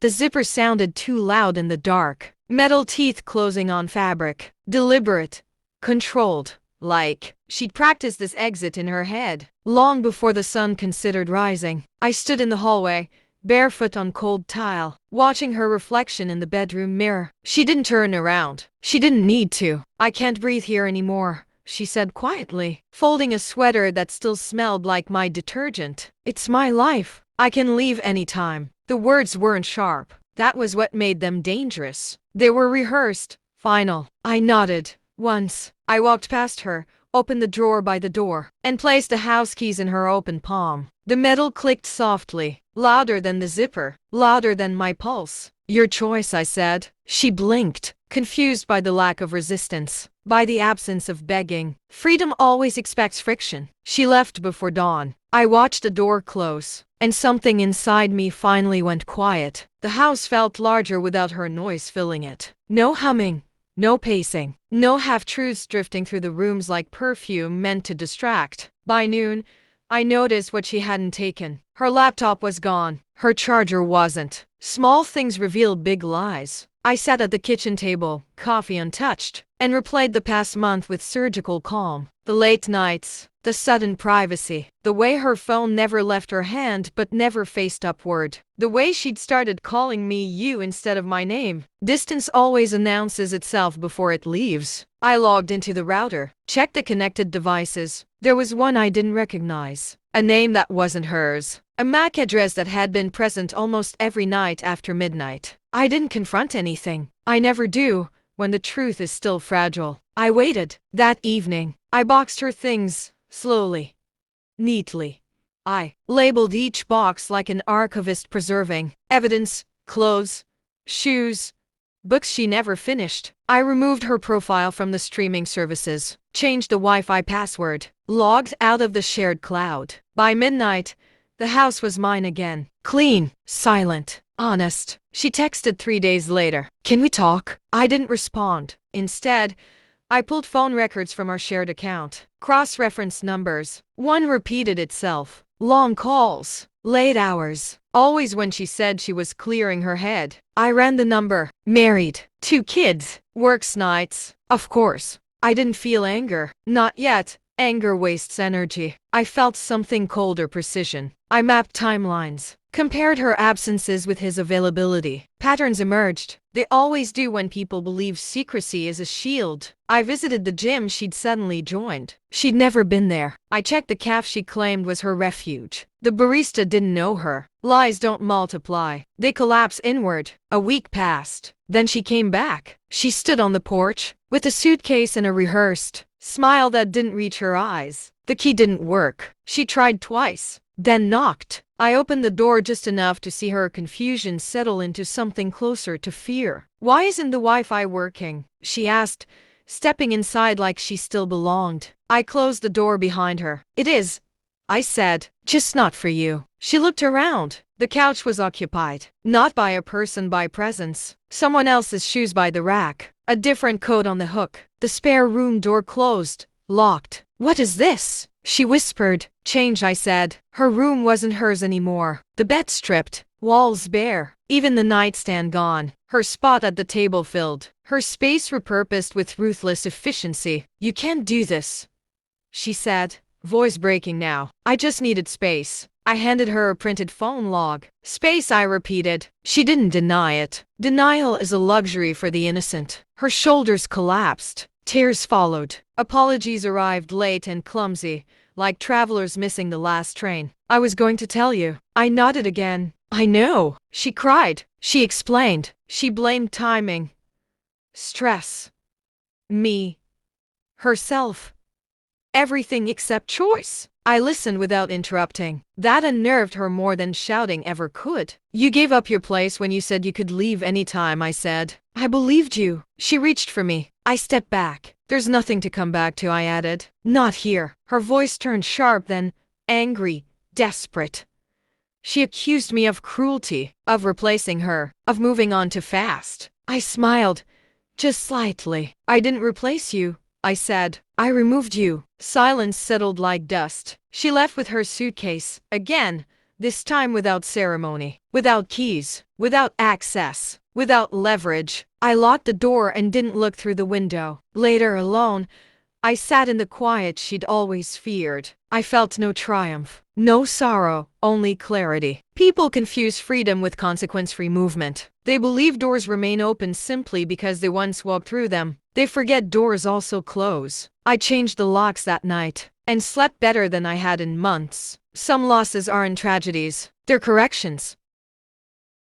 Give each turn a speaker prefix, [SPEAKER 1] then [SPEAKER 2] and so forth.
[SPEAKER 1] The zipper sounded too loud in the dark. Metal teeth closing on fabric. Deliberate. Controlled. Like she'd practiced this exit in her head, long before the sun considered rising. I stood in the hallway, barefoot on cold tile, watching her reflection in the bedroom mirror. She didn't turn around. She didn't need to. "I can't breathe here anymore," she said quietly, folding a sweater that still smelled like my detergent. "It's my life. I can leave anytime." The words weren't sharp. That was what made them dangerous. They were rehearsed, final. I nodded. Once, I walked past her, opened the drawer by the door, and placed the house keys in her open palm. The metal clicked softly, louder than the zipper, louder than my pulse. "Your choice," I said. She blinked, confused by the lack of resistance, by the absence of begging. Freedom always expects friction. She left before dawn. I watched the door close, and something inside me finally went quiet. The house felt larger without her noise filling it. No humming, no pacing, no half-truths drifting through the rooms like perfume meant to distract. By noon, I noticed what she hadn't taken. Her laptop was gone. Her charger wasn't. Small things revealed big lies. I sat at the kitchen table, coffee untouched, and replayed the past month with surgical calm. The late nights, the sudden privacy, the way her phone never left her hand but never faced upward, the way she'd started calling me you instead of my name. Distance always announces itself before it leaves. I logged into the router, checked the connected devices. There was one I didn't recognize, a name that wasn't hers, a MAC address that had been present almost every night after midnight. I didn't confront anything. I never do, when the truth is still fragile. I waited. That evening, I boxed her things, slowly, neatly. I labeled each box like an archivist preserving evidence, clothes, shoes, books she never finished. I removed her profile from the streaming services, changed the Wi-Fi password, logged out of the shared cloud. By midnight, the house was mine again. Clean, silent, honest. She texted 3 days later. "Can we talk?" I didn't respond. Instead, I pulled phone records from our shared account, cross-referenced numbers. One repeated itself. Long calls, late hours, always when she said she was clearing her head. I ran the number. Married, 2 kids, works nights. Of course, I didn't feel anger. Not yet. Anger wastes energy. I felt something colder precision. I mapped timelines, compared her absences with his availability. Patterns emerged. They always do when people believe secrecy is a shield. I visited the gym she'd suddenly joined. She'd never been there. I checked the cafe she claimed was her refuge. The barista didn't know her. Lies don't multiply. They collapse inward. A week passed. Then she came back. She stood on the porch, with a suitcase and a rehearsed smile that didn't reach her eyes. The key didn't work. She tried twice, then knocked. I opened the door just enough to see her confusion settle into something closer to fear. "Why isn't the Wi-Fi working?" she asked, stepping inside like she still belonged. I closed the door behind her. "It is," I said, "just not for you." She looked around. The couch was occupied, not by a person, by presence. Someone else's shoes by the rack, a different coat on the hook. The spare room door closed, locked. "What is this?" she whispered. "Change," I said. Her room wasn't hers anymore. The bed stripped, walls bare, even the nightstand gone. Her spot at the table filled, her space repurposed with ruthless efficiency. "You can't do this," she said, voice breaking now. I just needed space. I handed her a printed phone log. "Space," I repeated. She didn't deny it. Denial is a luxury for the innocent. Her shoulders collapsed. Tears followed. Apologies arrived late and clumsy, like travelers missing the last train. "I was going to tell you." I nodded again. "I know." She cried. She explained. She blamed timing, stress, me, herself. Everything except choice. I listened without interrupting. That unnerved her more than shouting ever could. "You gave up your place when you said you could leave anytime," I said. "I believed you." She reached for me. I stepped back. "There's nothing to come back to," I added. "Not here." Her voice turned sharp, then angry, desperate. She accused me of cruelty, of replacing her, of moving on too fast. I smiled, just slightly. "I didn't replace you," I said. "I removed you." Silence settled like dust. She left with her suitcase, again, this time without ceremony, without keys, without access, without leverage. I locked the door and didn't look through the window. Later, alone, I sat in the quiet she'd always feared. I felt no triumph, no sorrow, only clarity. People confuse freedom with consequence-free movement. They believe doors remain open simply because they once walked through them. They forget doors also close. I changed the locks that night and slept better than I had in months. Some losses aren't tragedies, they're corrections.